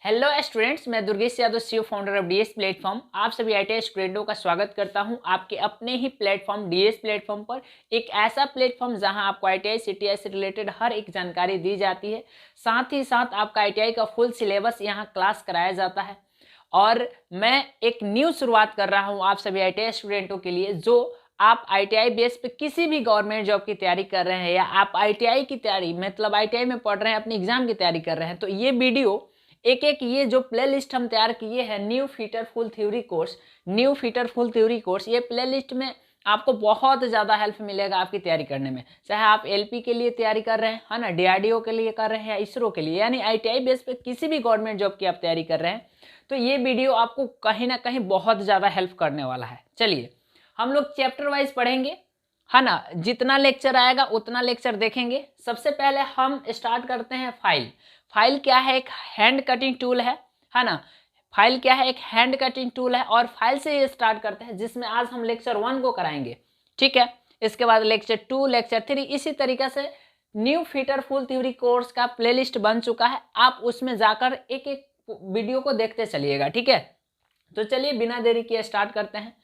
Hello students, मैं Durgesh Yadav CEO founder of DS platform. आप सभी आईटीआई स्टूडेंटों का स्वागत करता हूं आपके अपने ही प्लेटफॉर्म डीएस प्लेटफॉर्म पर। एक ऐसा प्लेटफॉर्म जहां आपको आईटीआई सीटीआई से रिलेटेड हर एक जानकारी दी जाती है, साथ ही साथ आपका आईटीआई का फुल सिलेबस यहां क्लास कराया जाता है। और मैं एक न्यू शुरुआत कर रहा हूँ आप सभी आईटीआई स्टूडेंटों के लिए, जो आप आईटीआई बेस पे किसी भी गवर्नमेंट जॉब की तैयारी कर रहे हैं या आप आईटीआई की तैयारी मतलब आईटीआई में पढ़ रहे हैं, अपनी एग्जाम की तैयारी कर रहे हैं, तो ये वीडियो एक एक ये जो प्लेलिस्ट हम तैयार किए हैं new feature full theory course, ये प्लेलिस्ट में आपको बहुत ज़्यादा हेल्प मिलेगा आपकी तैयारी करने में। चाहे आप एलपी के लिए तैयारी कर रहे हैं, है ना, डीआरडीओ के लिए कर रहे हैं या इसरो के लिए, यानी आईटीआई बेस पे किसी भी गवर्नमेंट जॉब की आप तैयारी कर रहे हैं, तो ये वीडियो आपको कहीं ना कहीं बहुत ज़्यादा हेल्प करने वाला है। चलिए हम लोग चैप्टर वाइज पढ़ेंगे, है ना, जितना लेक्चर आएगा उतना लेक्चर देखेंगे। सबसे पहले हम स्टार्ट करते हैं फाइल क्या है? एक हैंड कटिंग टूल है ना। फाइल क्या है? एक हैंड कटिंग टूल है। और फाइल से ये स्टार्ट करते हैं, जिसमें आज हम लेक्चर 1 को कराएंगे, ठीक है। इसके बाद लेक्चर 2, लेक्चर 3, इसी तरीके से new feature full theory course का प्लेलिस्ट बन चुका है। आप उसमें जाकर एक एक वीडियो को देखते चलिएगा, ठीक है। तो चलिए बिना देरी किए स्टार्ट करते हैं।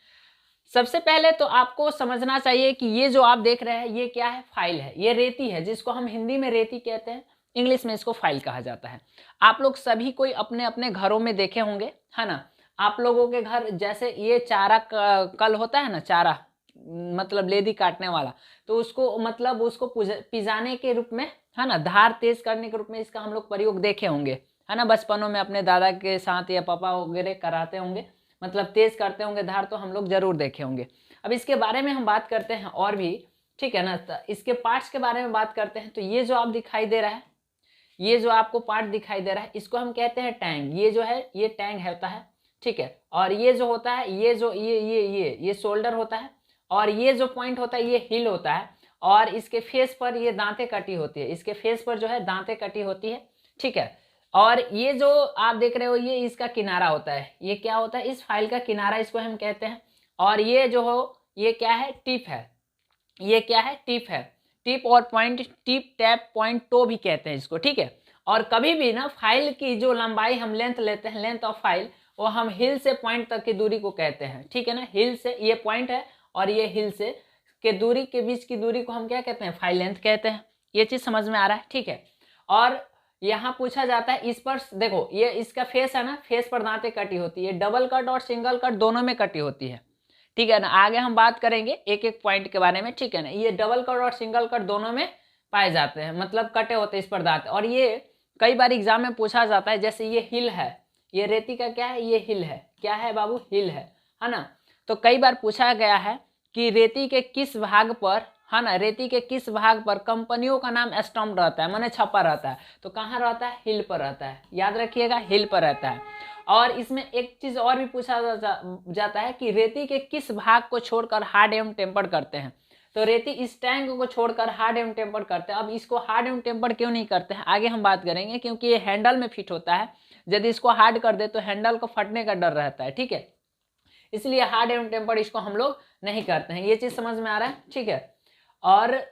सबसे पहले तो आपको समझना चाहिए कि ये जो आप देख रहे हैं ये क्या है? फाइल है। ये रेती है, जिसको हम हिंदी में रेती कहते हैं, इंग्लिश में इसको फाइल कहा जाता है। आप लोग सभी कोई अपने अपने घरों में देखे होंगे, है ना। आप लोगों के घर जैसे ये चारा कल होता है ना, चारा मतलब लेदी काटने वाला, तो उसको मतलब उसको पिजाने के रूप में, है ना, धार तेज करने के रूप में इसका हम लोग प्रयोग देखे होंगे, है ना। बचपनों में अपने दादा के साथ या पापा वगैरह कराते होंगे, मतलब तेज करते होंगे धार, तो हम लोग जरूर देखे होंगे। अब इसके बारे में हम बात करते हैं और भी, ठीक है ना। तो इसके पार्ट्स के बारे में बात करते हैं। तो ये जो आप दिखाई दे रहा है, ये जो आपको पार्ट दिखाई दे रहा है, इसको हम कहते हैं टैंग। ये जो है ये टैंग होता है, ठीक है। और ये जो होता है, ये जो ये शोल्डर होता है, और ये जो पॉइंट होता है ये हिल होता है। और इसके फेस पर ये दांतें कटी होती है, इसके फेस पर जो है दांतें कटी होती है, ठीक है। और ये जो आप देख रहे हो ये इसका किनारा होता है। ये क्या होता है? इस फाइल का किनारा, इसको हम कहते हैं। और ये जो हो ये क्या है? टिप है। ये क्या है? टिप है। टिप और point, tip tap point toe भी कहते हैं इसको, ठीक है। और कभी भी ना फाइल की जो लंबाई हम लेंथ लेते हैं, लेंथ ऑफ फाइल, वो हम हिल से पॉइंट तक की दूरी को कहते हैं, ठीक है ना। हिल से ये पॉइंट है और ये हिल से के दूरी के बीच की दूरी को हम क्या कहते हैं? फाइल लेंथ कहते हैं। ये चीज समझ में आ रहा है, ठीक है। और यहाँ पूछा जाता है, इस पर देखो, ये इसका फेस है ना, फेस पर दांतें कटी होती है, डबल कट और सिंगल कट दोनों में कटी होती है, ठीक है ना। आगे हम बात करेंगे एक एक पॉइंट के बारे में, ठीक है ना। ये डबल कट और सिंगल कट दोनों में पाए जाते हैं, मतलब कटे होते हैं इस पर दांत। और ये कई बार एग्जाम में पूछा जाता है, जैसे ये हिल है, ये रेती का क्या है? ये हिल है। क्या है बाबू? हिल है ना। तो कई बार पूछा गया है कि रेती के किस भाग पर, है ना, रेती के किस भाग पर कंपनियों का नाम स्टम्प रहता है, माने छपा रहता है, तो कहाँ रहता है? हिल पर रहता है। याद रखिएगा, हिल पर रहता है। और इसमें एक चीज और भी पूछा जाता है कि रेती के किस भाग को छोड़कर हार्ड एवं टेम्पर्ड करते हैं। तो रेती इस टैंक को छोड़कर हार्ड एवं टेम्पर्ड करते हैं। अब इसको हार्ड एवं टेम्पर्ड क्यों नहीं करते हैं, आगे हम बात करेंगे, क्योंकि ये हैंडल में फिट होता है। यदि इसको हार्ड कर दे तो हैंडल को फटने का डर रहता है, ठीक है। इसलिए हार्ड एवं टेम्पर्ड इसको हम लोग नहीं करते हैं। ये चीज समझ में आ रहा है, ठीक है। और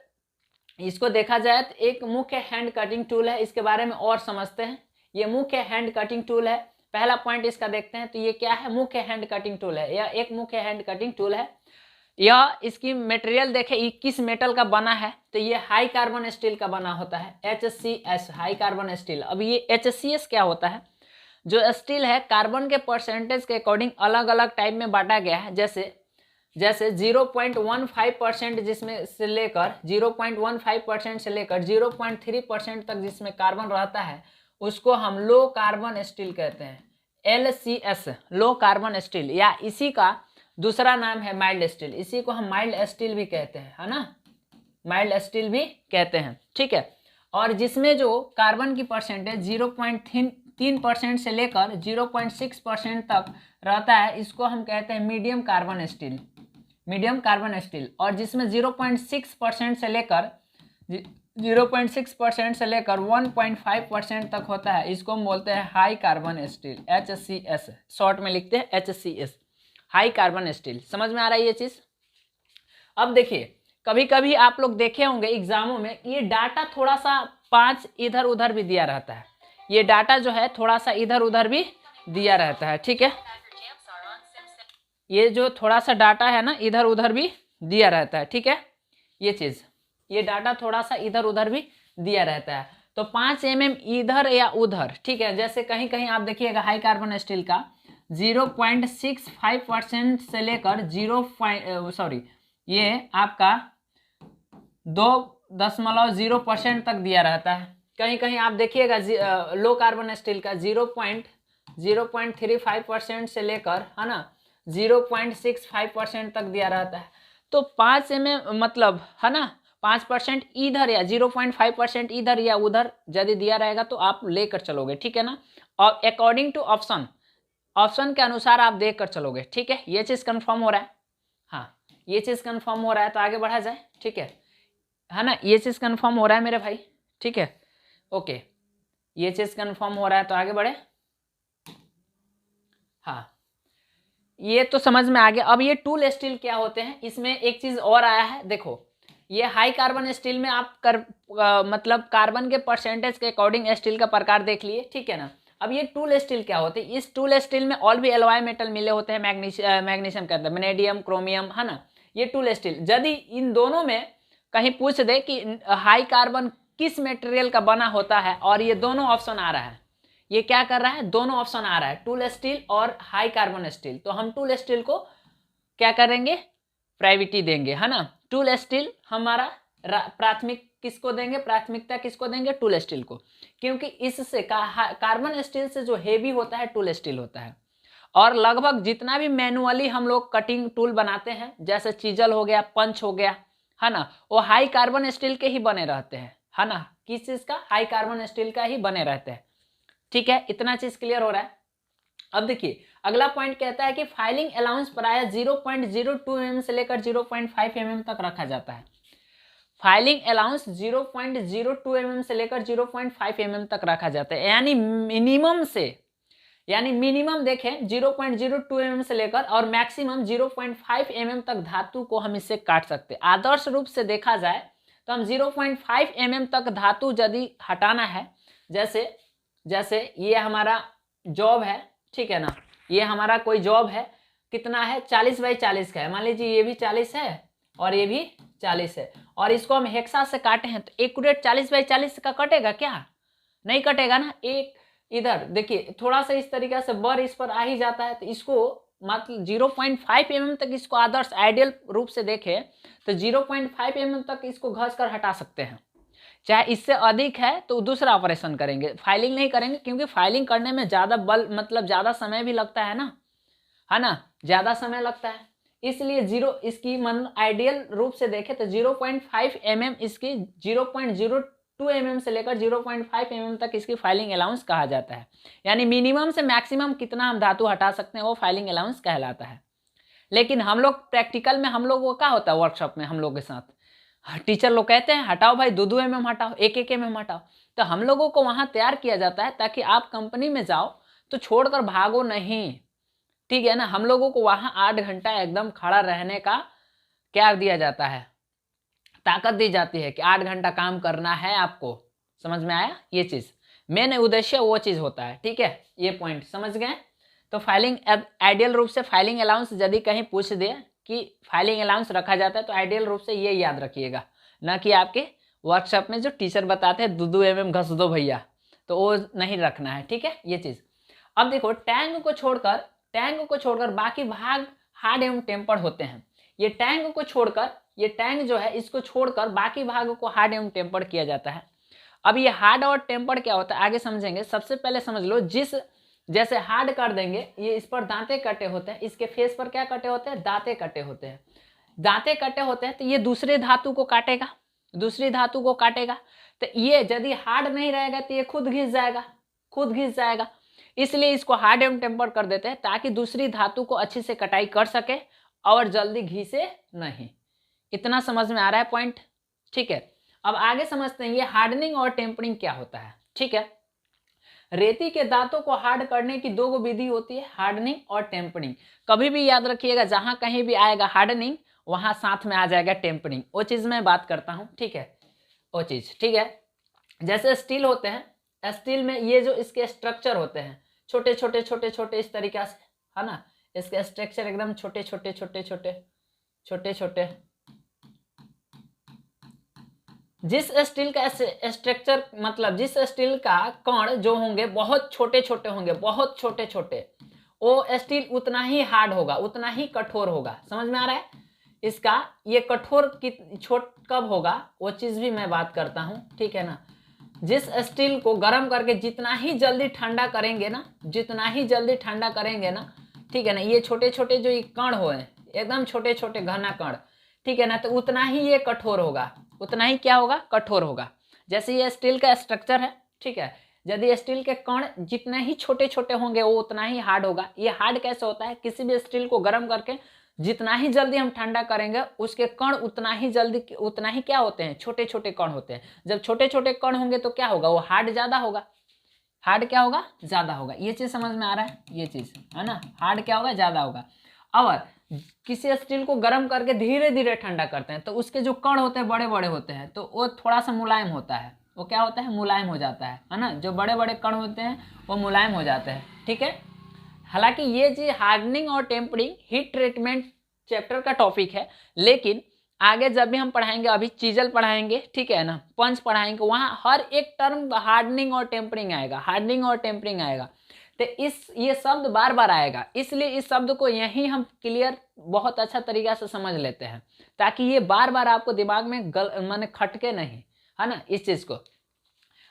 इसको देखा जाए तो एक मुख्य हैंड कटिंग टूल है, इसके बारे में और समझते हैं। ये मुख्य हैंड कटिंग टूल है। पहला पॉइंट इसका देखते हैं, तो ये क्या है? मुख्य हैंड कटिंग टूल है। यह एक मुख्य हैंड कटिंग टूल है। यह इसकी मटेरियल देखे, ये किस मेटल का बना है? तो ये हाई कार्बन स्टील का बना होता है, HCS, हाई कार्बन स्टील। अब ये HCS क्या होता है? जो स्टील है, कार्बन के परसेंटेज के अकॉर्डिंग अलग अलग टाइप में बांटा गया है। जैसे 0.15% जिसमें से लेकर 0.15% से लेकर 0.3% तक जिसमें कार्बन रहता है, उसको हम लो कार्बन स्टील कहते हैं, LCS, लो कार्बन स्टील। या इसी का दूसरा नाम है माइल्ड स्टील, इसी को हम माइल्ड स्टील भी कहते हैं, है ना, माइल्ड स्टील भी कहते हैं, ठीक है। और जिसमें जो कार्बन की परसेंटेज 0.3% से लेकर 0.6% तक रहता है, इसको हम कहते हैं medium carbon steel, medium carbon steel. और जिसमें 0.6% से लेकर 1.5% तक होता है, इसको हम बोलते हैं high carbon steel, HCS, short में लिखते हैं HCS, हाई कार्बन स्टील। समझ में आ रहा है ये चीज? अब देखिए, कभी कभी आप लोग देखे होंगे एग्जामों में, ये डाटा थोड़ा सा 5 इधर उधर भी दिया रहता है। ये डाटा जो है थोड़ा सा इधर उधर भी दिया रहता है, ठीक है। ये जो थोड़ा सा डाटा है ना इधर उधर भी दिया रहता है, ठीक है। ये चीज, ये डाटा थोड़ा सा इधर उधर भी दिया रहता है। तो 5 mm इधर या उधर, ठीक है। जैसे कहीं कहीं आप देखिएगा हाई कार्बन स्टील का 0.65% से लेकर ये आपका 2.0% तक दिया रहता है। कहीं कहीं आप देखिएगा लो कार्बन स्टील का 0.35% से लेकर, है ना, 0.65% तक दिया रहता है। तो 5 mm मतलब, है ना, 5% इधर या 0.5% इधर या उधर यदि दिया रहेगा तो आप लेकर चलोगे, ठीक है ना। और अकॉर्डिंग टू ऑप्शन के अनुसार आप देख कर चलोगे, ठीक है। ये चीज कंफर्म हो रहा है, हाँ, ये चीज कंफर्म हो रहा है। तो आगे बढ़ा जाए, ठीक है ना। ये चीज कंफर्म हो रहा है मेरे भाई, ठीक है, ओके। ये चीज कंफर्म हो रहा है तो आगे बढ़े। हाँ, ये तो समझ में आ गया। अब ये टूल स्टील क्या होते हैं, इसमें एक चीज और आया है। देखो, ये हाई कार्बन स्टील में आप मतलब कार्बन के परसेंटेज के अकॉर्डिंग स्टील का प्रकार देख लिए, ठीक है ना। अब ये टूल स्टील क्या होते हैं, इस टूल स्टील में और भी एलॉय मेटल मिले होते हैं, मैग्नीशियम के अंदर, वेनेडियम, क्रोमियम, है ना। ये टूल स्टील यदि इन दोनों में कहीं पूछ दे कि हाई कार्बन किस मटेरियल का बना होता है, और ये दोनों ऑप्शन आ रहा है, ये क्या कर रहा है, दोनों ऑप्शन आ रहा है, टूल स्टील और हाई कार्बन स्टील। तो हम टूल स्टील को क्या करेंगे, प्रायोरिटी देंगे, है ना। टूल स्टील हमारा किसको देंगे, प्राथमिकता किसको देंगे, टूल स्टील को, क्योंकि इससे कार्बन स्टील से जो हेवी होता है टूल स्टील होता है। और लगभग जितना भी मैनुअली हम लोग कटिंग टूल बनाते हैं, जैसे चीजल हो गया, पंच हो गया, है ना, वो हाई कार्बन स्टील के ही बने रहते हैं, है ना। किस चीज का, हाई कार्बन स्टील का ही बने रहते हैं, ठीक है। इतना चीज क्लियर हो रहा है। अब देखिए अगला पॉइंट कहता है कि फाइलिंग अलाउंस प्रायः 0.02 mm से लेकर 0.5 mm तक रखा जाता है। फाइलिंग अलाउंस 0.02 mm से लेकर 0.5 mm तक रखा जाता है, यानी मिनिमम देखें 0.02 mm से लेकर और मैक्सिमम 0.5 mm तक धातु को हम इससे काट सकते हैं। आदर्श रूप से देखा जाए तो हम 0.5 mm तक धातु यदि हटाना है, जैसे ये हमारा जॉब है, ठीक है ना, ये हमारा कोई जॉब है, कितना है, 40x40 का है। मान लीजिए ये भी 40 है और ये भी 40 है, और इसको हम हेक्सा से काटे हैं, तो एक्यूरेट 40x40 का कटेगा क्या, नहीं कटेगा ना। एक इधर देखिए थोड़ा सा इस तरीके से बर इस पर आ ही जाता है, तो इसको मतलब 0.5 mm तक इसको आदर्श आइडियल रूप से देखें तो 0.5 mm तक इसको घस कर हटा सकते हैं। चाहे इससे अधिक है तो दूसरा ऑपरेशन करेंगे, फाइलिंग नहीं करेंगे, क्योंकि फाइलिंग करने में ज़्यादा बल मतलब ज़्यादा समय भी लगता है ना, है ना, ज़्यादा समय लगता है। इसलिए इसकी मन आइडियल रूप से देखें तो 0.5 mm इसकी 0.02 mm से लेकर 0.5 mm तक इसकी फाइलिंग अलाउंस कहा जाता है। यानी मिनिमम से मैक्सिमम कितना हम धातु हटा सकते हैं वो फाइलिंग अलाउंस कहलाता है। लेकिन हम लोग प्रैक्टिकल में हम लोग को क्या होता है, वर्कशॉप में हम लोग के साथ टीचर लोग कहते हैं हटाओ भाई 2-2 mm हटाओ, 1-1 mm हटाओ, तो हम लोगों को वहां तैयार किया जाता है ताकि आप कंपनी में जाओ तो छोड़कर भागो नहीं, ठीक है ना। हम लोगों को वहां 8 घंटा एकदम खड़ा रहने का क्या दिया जाता है, ताकत दी जाती है कि 8 घंटा काम करना है आपको। समझ में आया, ये चीज मेन उद्देश्य वो चीज होता है, ठीक है। ये पॉइंट समझ गए। तो फाइलिंग आइडियल रूप से फाइलिंग अलाउंस यदि कहीं पूछ दे कि फाइलिंग अलाउंस रखा जाता है तो आइडियल रूप से ये याद रखिएगा, ना कि आपके वर्कशॉप में जो टीचर बताते हैं 2-2 mm घस दो भैया, तो वो नहीं रखना है, ठीक है, ये चीज। अब देखो टैंक को छोड़कर बाकी भाग हार्ड एवं टेम्पर्ड होते हैं। ये टैंक जो है इसको छोड़कर बाकी भागों को हार्ड एवं टेम्पर्ड किया जाता है। अब ये हार्ड और टेम्पर्ड क्या होता है आगे समझेंगे। सबसे पहले समझ लो, जैसे हार्ड कर देंगे, ये इस पर दांते कटे होते हैं, इसके फेस पर क्या कटे होते हैं, दांते कटे होते हैं, तो ये दूसरी धातु को काटेगा, तो ये यदि हार्ड नहीं रहेगा तो ये खुद घिस जाएगा। इसलिए इसको हार्ड एवं टेम्पर कर देते हैं ताकि दूसरी धातु को अच्छे से कटाई कर सके और जल्दी घिसे नहीं। इतना समझ में आ रहा है पॉइंट, ठीक है। अब आगे समझते हैं ये हार्डनिंग और टेम्परिंग क्या होता है, ठीक है। रेती के दांतों को हार्ड करने की 2 विधि होती है, हार्डनिंग और टेम्परिंग। कभी भी याद रखिएगा, जहां कहीं भी आएगा हार्डनिंग वहां साथ में आ जाएगा टेम्परिंग। वो चीज मैं बात करता हूं, ठीक है, वो चीज, ठीक है। जैसे स्टील होते हैं, स्टील में ये जो इसके स्ट्रक्चर होते हैं छोटे छोटे छोटे छोटे इस तरीका से, है ना, इसके स्ट्रक्चर एकदम छोटे छोटे छोटे छोटे छोटे छोटे। जिस स्टील का स्ट्रक्चर मतलब जिस स्टील का कण जो होंगे बहुत छोटे छोटे होंगे, बहुत छोटे छोटे, वो स्टील उतना ही हार्ड होगा, उतना ही कठोर होगा। समझ में आ रहा है? इसका ये कठोर छोट कब होगा वो चीज भी मैं बात करता हूं, ठीक है ना। जिस स्टील को गर्म करके जितना ही जल्दी ठंडा करेंगे ना, जितना ही जल्दी ठंडा करेंगे ना, ठीक है ना, ये छोटे छोटे जो ये कण हो एकदम छोटे छोटे घना कण, ठीक है ना, तो उतना ही ये कठोर होगा, उतना ही क्या होगा, कठोर होगा। जैसे ये स्टील का स्ट्रक्चर है, ठीक है, यदि स्टील के कण जितने ही छोटे छोटे होंगे वो उतना ही हार्ड होगा। ये हार्ड कैसे होता है, किसी भी स्टील को गर्म करके जितना ही जल्दी हम ठंडा करेंगे उसके कण उतना ही जल्दी, उतना ही क्या होते हैं, छोटे छोटे कण होते हैं। जब छोटे छोटे कण होंगे तो क्या होगा, वो हार्ड ज्यादा होगा, हार्ड क्या होगा, ज्यादा होगा। ये चीज समझ में आ रहा है, ये चीज है ना, हार्ड क्या होगा, ज्यादा होगा। और किसी स्टील को गर्म करके धीरे धीरे ठंडा करते हैं तो उसके जो कण होते हैं बड़े बड़े होते हैं, तो वो थोड़ा सा मुलायम होता है, वो क्या होता है, मुलायम हो जाता है ना। जो बड़े बड़े कण होते हैं वो मुलायम हो जाते हैं, ठीक है। हालांकि ये चीज हार्डनिंग और टेम्परिंग हीट ट्रीटमेंट चैप्टर का टॉपिक है, लेकिन आगे जब भी हम पढ़ाएंगे, अभी चीजल पढ़ाएंगे, ठीक है ना, पंच पढ़ाएंगे, वहां हर एक टर्म हार्डनिंग और टेम्परिंग आएगा, हार्डनिंग और टेम्परिंग आएगा। तो ये शब्द बार बार आएगा, इसलिए इस शब्द को यहीं हम क्लियर बहुत अच्छा तरीका से समझ लेते हैं ताकि ये बार बार आपको दिमाग में माने खटके नहीं, है ना, इस चीज को।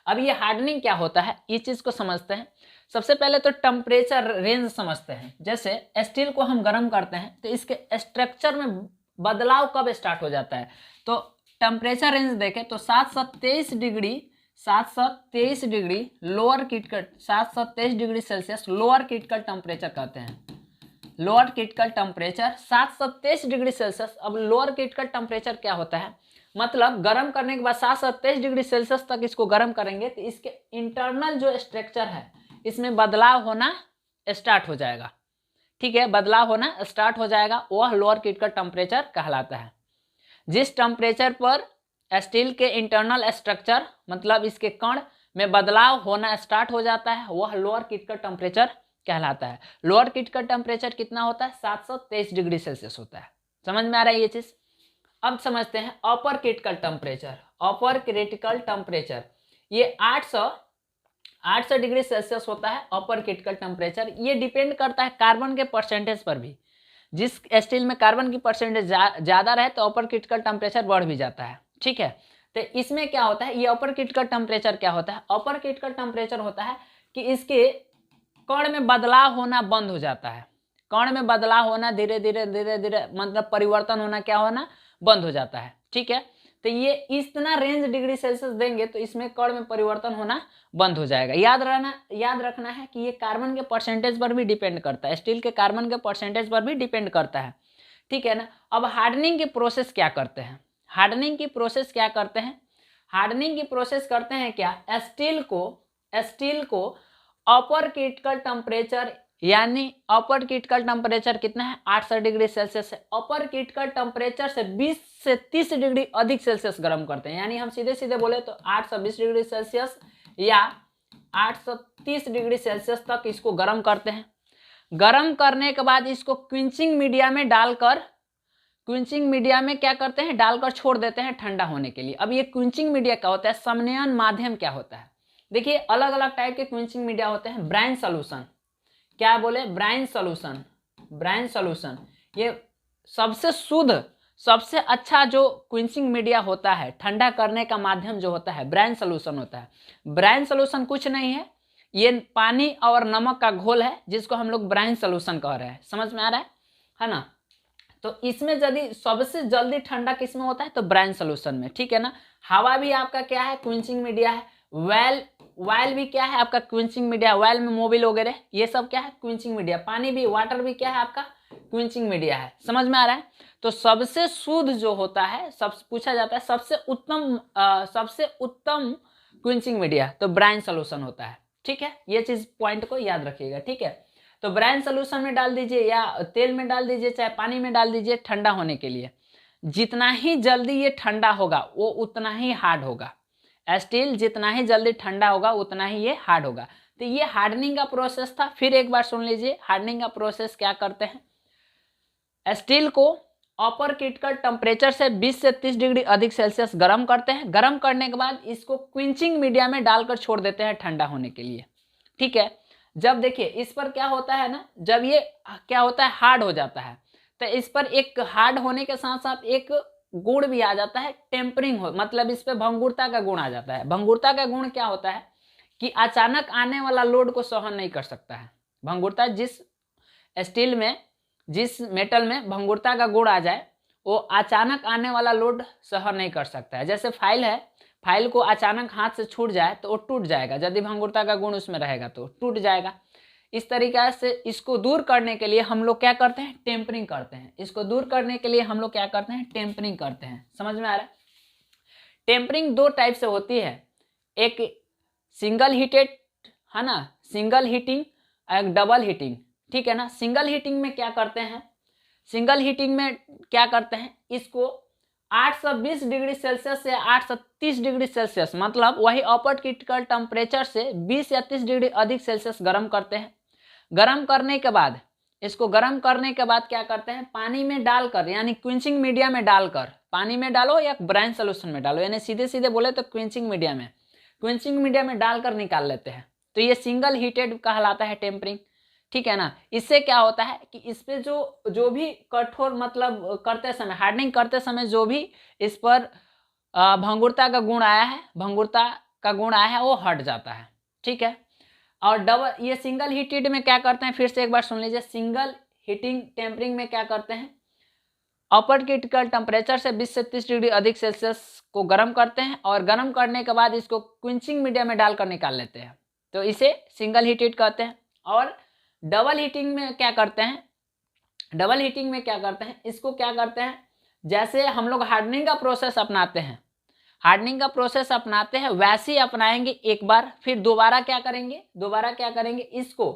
अब ये हार्डनिंग क्या होता है इस चीज को समझते हैं। सबसे पहले तो टेम्परेचर रेंज समझते हैं। जैसे स्टील को हम गर्म करते हैं तो इसके स्ट्रक्चर में बदलाव कब स्टार्ट हो जाता है, तो टेम्परेचर रेंज देखें तो 723 degree 723 degree lower critical 723 degree Celsius lower critical temperature कहते हैं। Lower critical temperature 723 degree Celsius. अब लोअर क्रिटिकल टेम्परेचर क्या होता है, मतलब गर्म करने के बाद 727 डिग्री सेल्सियस तक इसको गर्म करेंगे तो इसके इंटरनल जो स्ट्रक्चर है इसमें बदलाव होना स्टार्ट हो जाएगा, ठीक है, बदलाव होना स्टार्ट हो जाएगा, वह लोअर क्रिटिकल टेम्परेचर कहलाता है। जिस टेम्परेचर पर स्टील के इंटरनल स्ट्रक्चर मतलब इसके कण में बदलाव होना स्टार्ट हो जाता है वह लोअर क्रिटिकल टेम्परेचर कहलाता है। लोअर क्रिटिकल टेम्परेचर कितना होता है, 723 डिग्री सेल्सियस होता है। समझ में आ रहा है ये चीज। अब समझते हैं अपर क्रिटिकल टेम्परेचर। अपर क्रिटिकल टेम्परेचर ये 800 डिग्री सेल्सियस होता है अपर क्रिटिकल टेम्परेचर। ये डिपेंड करता है कार्बन के परसेंटेज पर भी। जिस स्टील में कार्बन की परसेंटेज ज्यादा रहे तो अपर क्रिटिकल टेम्परेचर बढ़ भी जाता है, ठीक है। तो इसमें क्या होता है, ये अपर क्रिटिकल टेम्परेचर क्या होता है, अपर क्रिटिकल टेम्परेचर होता है कि इसके कण में बदलाव होना बंद हो जाता है। कण में बदलाव होना धीरे धीरे धीरे धीरे मतलब परिवर्तन होना क्या होना बंद हो जाता है, ठीक है। तो ये इतना रेंज डिग्री सेल्सियस देंगे तो इसमें कण में परिवर्तन होना बंद हो जाएगा। याद रखना है कि ये कार्बन के परसेंटेज पर भी डिपेंड करता है, स्टील के कार्बन के परसेंटेज पर भी डिपेंड करता है, ठीक है ना। अब हार्डनिंग की प्रोसेस क्या करते हैं, हार्डनिंग की प्रोसेस क्या करते हैं, हार्डनिंग की प्रोसेस करते हैं क्या, स्टील को अपर क्रिटिकल टेम्परेचर यानी अपर क्रिटिकल टेम्परेचर कितना है 800 डिग्री सेल्सियस है। अपर क्रिटिकल टेम्परेचर से 20 से 30 डिग्री अधिक सेल्सियस गर्म करते हैं, यानी हम सीधे सीधे बोले तो 820 डिग्री सेल्सियस या 830 डिग्री सेल्सियस तक इसको गर्म करते हैं। गर्म करने के बाद इसको क्विंचिंग मीडिया में डालकर क्या करते हैं, डालकर छोड़ देते हैं ठंडा होने के लिए। अब ये क्विंचिंग मीडिया क्या होता है, समन्वयन माध्यम क्या होता है। देखिए अलग अलग टाइप के क्विंचिंग मीडिया होते हैं। ब्राइन सॉल्यूशन, क्या बोले, ब्राइन सॉल्यूशन ये सबसे शुद्ध सबसे अच्छा जो क्विंचिंग मीडिया होता है, ठंडा करने का माध्यम जो होता है ब्राइन सॉल्यूशन होता है। ब्राइन सॉल्यूशन कुछ नहीं है, ये पानी और नमक का घोल है जिसको हम लोग ब्राइन सॉल्यूशन कह रहे हैं। समझ में आ रहा है ना। तो इसमें यदि सबसे जल्दी ठंडा किसमें होता है तो ब्राइन सॉल्यूशन में, ठीक है ना। हवा भी आपका क्या है, क्विंचिंग मीडिया है। वायल भी क्या है आपका, क्विंचिंग मीडिया। वायल में मोबिल वगैरह ये सब क्या है, क्विंचिंग मीडिया। पानी भी, वाटर भी क्या है आपका, क्विंचिंग मीडिया है। समझ में आ रहा है। तो सबसे शुद्ध जो होता है, सब पूछा जाता है सबसे उत्तम क्विंचिंग मीडिया तो ब्राइन सॉल्यूशन होता है, ठीक है। ये चीज पॉइंट को याद रखिएगा, ठीक है। तो ब्राइन सॉल्यूशन में डाल दीजिए या तेल में डाल दीजिए चाहे पानी में डाल दीजिए ठंडा होने के लिए। जितना ही जल्दी ये ठंडा होगा वो उतना ही हार्ड होगा। स्टील जितना ही जल्दी ठंडा होगा उतना ही ये हार्ड होगा। तो ये हार्डनिंग का प्रोसेस था। फिर एक बार सुन लीजिए, हार्डनिंग का प्रोसेस क्या करते हैं। स्टील को अपर क्रिटिकल टेम्परेचर से 20 से 30 डिग्री अधिक सेल्सियस गर्म करते हैं। गर्म करने के बाद इसको क्विंचिंग मीडिया में डालकर छोड़ देते हैं ठंडा होने के लिए। ठीक है, जब देखिए इस पर क्या होता है ना, जब ये क्या होता है, हार्ड हो जाता है, तो इस पर एक हार्ड होने के साथ साथ एक गुण भी आ जाता है, टेम्परिंग हो, मतलब इस पर भंगुरता का गुण आ जाता है। भंगुरता का गुण क्या होता है कि अचानक आने वाला लोड को सहन नहीं कर सकता है। भंगुरता, जिस स्टील में, जिस मेटल में भंगुरता का गुण आ जाए वो अचानक आने वाला लोड सहन नहीं कर सकता है। जैसे फाइल है, फाइल को अचानक हाथ से छूट जाए तो वो टूट जाएगा, यदि भंगुरता का गुण उसमें रहेगा तो टूट जाएगा। इस तरीके से इसको दूर करने के लिए हम लोग क्या करते हैं, टेम्परिंग करते हैं। इसको दूर करने के लिए हम लोग क्या करते हैं, टेम्परिंग करते हैं। समझ में आ रहा है। टेम्परिंग दो टाइप से होती है, एक सिंगल हीटेड है ना, सिंगल हीटिंग, एक डबल हीटिंग। ठीक है ना। सिंगल हीटिंग में क्या करते हैं, सिंगल हीटिंग में क्या करते हैं, इसको 820 डिग्री सेल्सियस से 830 डिग्री सेल्सियस, मतलब वही अपर क्रिटिकल टेम्परेचर से 20 या 30 डिग्री अधिक सेल्सियस गर्म करते हैं। गर्म करने के बाद, इसको गर्म करने के बाद क्या करते हैं, पानी में डालकर, यानी क्विंचिंग मीडिया में डालकर, पानी में डालो या ब्राइन सोल्यूशन में डालो, यानी सीधे सीधे बोले तो क्विंचिंग मीडिया में, क्विंचिंग मीडिया में डालकर निकाल लेते हैं। तो ये सिंगल हीटेड कहलाता है टेम्परिंग। ठीक है ना। इससे क्या होता है कि इस पे जो भी कठोर, मतलब करते समय, हार्डनिंग करते समय जो भी इस पर भंगुरता का गुण आया है, भंगुरता का गुण आया है, वो हट जाता है। ठीक है। और डबल, ये सिंगल हीटेड में क्या करते हैं, फिर से एक बार सुन लीजिए। सिंगल हीटिंग टेम्परिंग में क्या करते हैं, अपर क्रिटिकल टेम्परेचर से 20 से 30 डिग्री अधिक सेल्सियस को गर्म करते हैं और गर्म करने के बाद इसको क्विंचिंग मीडिया में डालकर निकाल लेते हैं। तो इसे सिंगल हीटेड कहते हैं। और डबल हीटिंग में क्या करते हैं, डबल हीटिंग में क्या करते हैं, इसको क्या करते हैं, जैसे हम लोग हार्डनिंग का प्रोसेस अपनाते हैं, हार्डनिंग का प्रोसेस अपनाते हैं वैसे ही अपनाएंगे एक बार, फिर दोबारा क्या करेंगे, इसको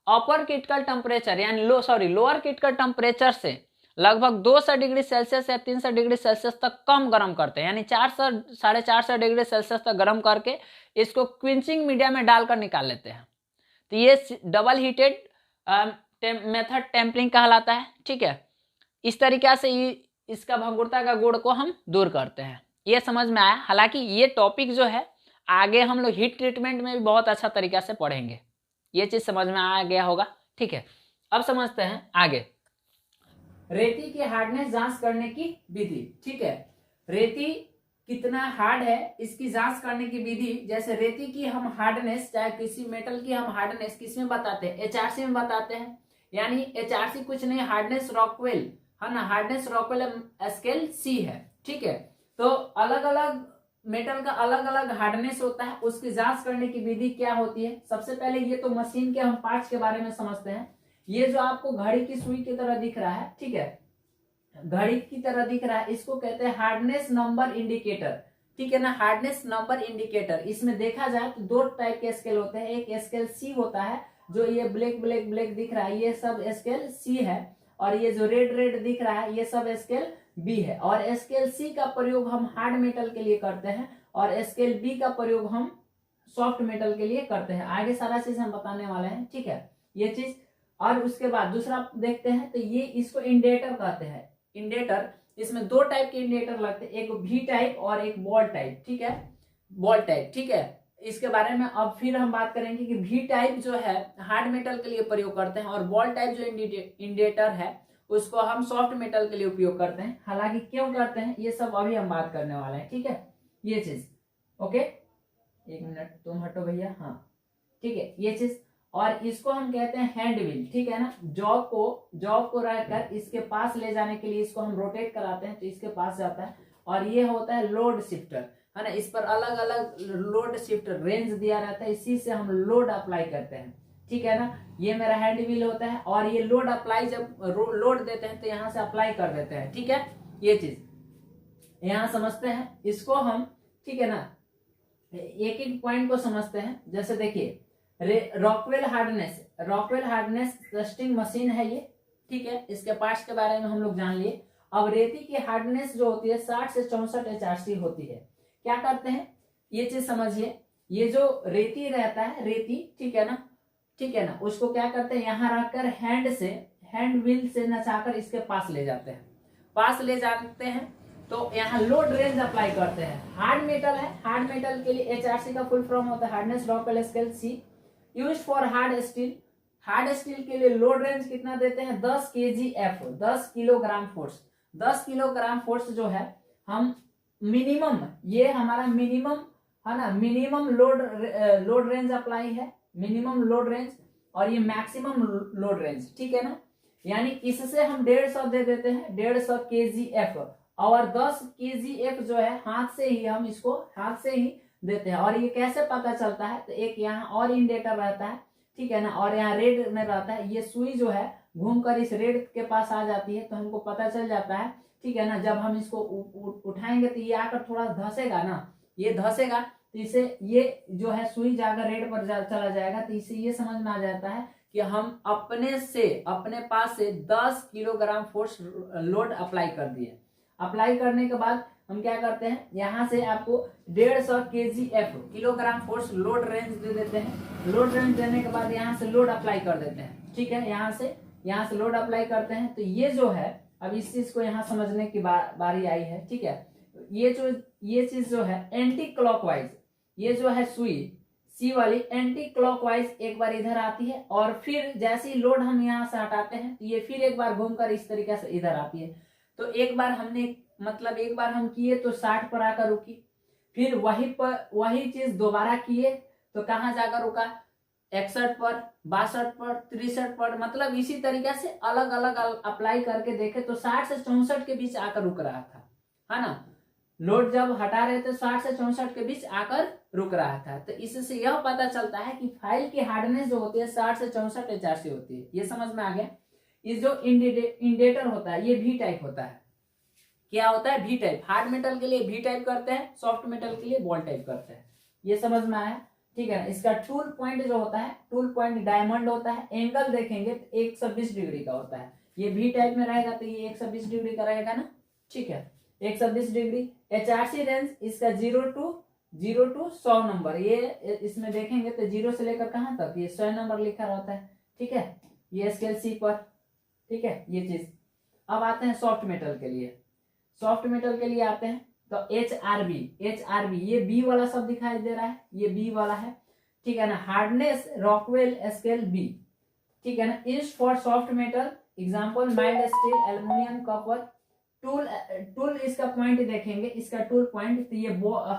अपर क्रिटिकल टेम्परेचर यानी लोअर क्रिटिकल टेम्परेचर से लगभग 200 डिग्री सेल्सियस या 300 डिग्री सेल्सियस तक कम गर्म करते हैं, यानी 400 450 डिग्री सेल्सियस तक गर्म करके इसको क्विंचिंग मीडिया में डालकर निकाल लेते हैं। तो ये डबल हीटेड मेथड टेम्परिंग कहलाता है। ठीक है। इस तरीके से इसका भंगुरता का गुण को हम दूर करते हैं। ये समझ में आया। हालांकि ये टॉपिक जो है आगे हम लोग हीट ट्रीटमेंट में भी बहुत अच्छा तरीका से पढ़ेंगे। ये चीज समझ में आ गया होगा। ठीक है। अब समझते हैं आगे, रेती की हार्डनेस जांच करने की विधि। ठीक है। रेती कितना हार्ड है इसकी जांच करने की विधि, जैसे रेती की हम हार्डनेस, चाहे किसी मेटल की हम हार्डनेस किस में बताते हैं, एचआरसी में बताते हैं। यानी एचआरसी कुछ नहीं, हार्डनेस रॉकवेल है ना, हार्डनेस रॉकवेल स्केल सी है। ठीक है। तो अलग अलग मेटल का अलग अलग हार्डनेस होता है, उसकी जांच करने की विधि क्या होती है। सबसे पहले ये तो मशीन के हम पार्ट्स के बारे में समझते हैं। ये जो आपको घड़ी की सुई की तरह दिख रहा है, ठीक है, घड़ी की तरह दिख रहा है, इसको कहते हैं हार्डनेस नंबर इंडिकेटर। ठीक है ना, हार्डनेस नंबर इंडिकेटर। इसमें देखा जाए तो दो टाइप के स्केल होते हैं, एक स्केल सी होता है, जो ये ब्लैक ब्लैक ब्लैक दिख रहा है, ये सब स्केल सी है, और ये जो रेड रेड दिख रहा है ये सब स्केल बी है। और स्केल सी का प्रयोग हम हार्ड मेटल के लिए करते हैं और स्केल बी का प्रयोग हम सॉफ्ट मेटल के लिए करते हैं। आगे सारा चीज हम बताने वाले हैं। ठीक है, ये चीज। और उसके बाद दूसरा देखते हैं, तो ये इसको इंडेटर कहते हैं। इंडेटर, इसमें दो टाइप के इंडेटर लगते हैं, एक वी टाइप और एक बॉल टाइप। ठीक है, बॉल टाइप। ठीक है, इसके बारे में अब फिर हम बात करेंगे कि वी टाइप जो है हार्ड मेटल के लिए प्रयोग करते हैं और बॉल टाइप जो इंडेटर है उसको हम सॉफ्ट मेटल के लिए उपयोग करते हैं। हालांकि क्यों करते हैं ये सब अभी हम बात करने वाले हैं। ठीक है, ये चीज। ओके, एक मिनट तुम हटो भैया। हाँ, ठीक है, ये चीज। और इसको हम कहते हैं हैंड व्हील। ठीक है ना, जॉब को रहकर इसके पास ले जाने के लिए इसको हम रोटेट कराते हैं तो इसके पास जाता है। और ये होता है लोड शिफ्टर, है ना, इस पर अलग अलग लोड शिफ्टर रेंज दिया रहता है, इसी से हम लोड अप्लाई करते हैं। ठीक है ना, ये मेरा हैंड व्हील होता है और ये लोड अप्लाई, जब लोड देते हैं तो यहाँ से अप्लाई कर देते हैं। ठीक है, ये चीज यहाँ समझते हैं इसको हम। ठीक है ना, एक एक पॉइंट को समझते हैं। जैसे देखिए रॉकवेल हार्डनेस टेस्टिंग मशीन है ये। ठीक है, इसके पार्ट्स के बारे में हम लोग जान लिए। अब रेती की हार्डनेस जो होती है 60 से 64 एचआरसी होती है। क्या करते हैं, ये चीज समझिए, ये जो रेती रहता है, रेती, ठीक है ना, ठीक है ना, उसको क्या करते हैं, यहाँ रखकर हैंड व्हील से नचाकर इसके पास ले जाते हैं, पास ले जाते हैं, तो यहाँ लोड रेंज अप्लाई करते हैं। हार्ड मेटल है, हार्ड मेटल के लिए HRC का फुल फॉर्म होता है हार्डनेस ड्रॉपल scale C। Use for hard steel, hard steel के लिए लोड रेंज कितना देते हैं, 10 kgf, 10 kilogram force. 10 kilogram force जो है हम मिनिमम, ये हमारा मिनिमम है ना, मिनिमम लोड रेंज अप्लाई है, मिनिमम लोड रेंज, और ये मैक्सिमम लोड रेंज, ठीक है ना। यानी इससे हम 150 दे देते हैं, 150 kgf, और 10 kgf जो है हाथ से ही हम इसको हाथ से ही देते हैं। और ये कैसे पता चलता है, तो एक यहाँ और इंडिकेटर रहता है, ठीक है ना, और यहाँ रेड में रहता है, ये सुई जो है घूमकर इस रेड के पास आ जाती है, तो हमको पता चल जाता है, ठीक है ना। जब हम इसको उठाएंगे तो ये आकर थोड़ा धसेगा ना, ये धसेगा, तो इसे ये जो है सुई जाकर रेड पर चला जाएगा, तो इसे ये समझ में आ जाता है कि हम अपने पास से 10 किलोग्राम फोर्स लोड अप्लाई कर दिए। अप्लाई करने के बाद हम क्या करते हैं, यहाँ से आपको 150 kgf, kilogram force load range दे देते हैं। लोड रेंज देने के बाद यहाँ से लोड अप्लाई कर देते हैं, ठीक है, यहाँ से लोड अप्लाई करते हैं। तो ये जो है, अब इस चीज को यहाँ समझने की बारी आई है, ठीक है। ये चीज जो है एंटी क्लॉकवाइज, ये जो है सुई C वाली एंटी क्लॉकवाइज एक बार इधर आती है, और फिर जैसे ही लोड हम यहाँ से हटाते हैं तो ये फिर एक बार घूमकर इस तरीके से इधर आती है। तो एक बार हम किए तो 60 पर आकर रुकी, फिर वही चीज दोबारा किए तो कहाँ जाकर रुका, 61 पर, 62 पर, 63 पर, मतलब इसी तरीके से अलग अलग अप्लाई करके देखे तो 60 से 64 के बीच आकर रुक रहा था, है ना। लोड जब हटा रहे थे 60 से 64 के बीच आकर रुक रहा था। तो इससे यह पता चलता है कि फाइल की हार्डनेस जो होती है 60 से 64 HRC होती है। ये समझ में आ गया। ये जो इंडिकेटर होता है ये V टाइप होता है। क्या होता है, V टाइप। हार्ड मेटल के लिए V टाइप करते हैं, सॉफ्ट मेटल के लिए बॉल टाइप करते हैं। ये समझ में आया, ठीक है ना। इसका टूल पॉइंट जो होता है, टूल पॉइंट डायमंड होता है। एंगल देखेंगे तो 120 डिग्री का होता है। ये V टाइप में रहेगा तो ये 120 डिग्री का रहेगा ना, ठीक है, 120 डिग्री। HRC रेंज इसका 0 to 100 नंबर। ये इसमें देखेंगे तो 0 से लेकर कहां तक, ये 100 नंबर लिखा रहता है, ठीक है। ये स्केल C पर, ठीक है, ये चीज। अब आते हैं सॉफ्ट मेटल के लिए। सॉफ्ट मेटल के लिए आते हैं तो HRB, ये B वाला सब दिखाई दे रहा है, ये B वाला है, ठीक है ना। हार्डनेस रॉकवेल स्केल B, ठीक है ना। Is for soft metal, example mild steel, aluminium, copper. Tool इसका पॉइंट देखेंगे, इसका टूल पॉइंट, तो ये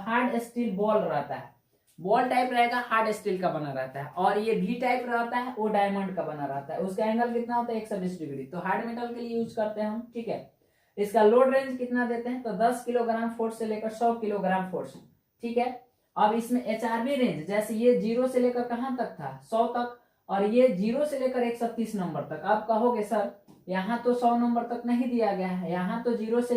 हार्ड स्टील बॉल रहता है, बॉल टाइप रहेगा, हार्ड स्टील का बना रहता है। और ये V टाइप रहता है, वो डायमंड का बना रहता है। उसका एंगल कितना होता है, 120 डिग्री। तो हार्ड मेटल के लिए यूज करते हैं हम, ठीक है। इसका लोड रेंज कितना देते हैं, तो 10 किलोग्राम फोर्स से लेकर 100 किलोग्राम फोर्स, ठीक है। अब इसमें HRB रेंज, जैसे ये 0 से लेकर कहां तक था, 100 तक, और ये 0 से लेकर 130 नंबर तक। आप कहोगे सर यहाँ तो 100 नंबर तक नहीं दिया गया है, यहाँ तो 0 से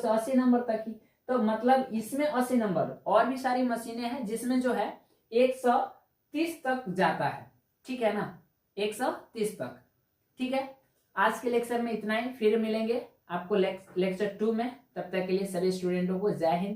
80 नंबर तक ही। तो मतलब इसमें 80 नंबर, और भी सारी मशीनें हैं जिसमें जो है 130 तक जाता है, ठीक है ना, 130 तक, ठीक है। आज के लेक्चर में इतना ही, फिर मिलेंगे आपको लेक्चर 2 में। तब तक के लिए सभी स्टूडेंटों को जय हिंद।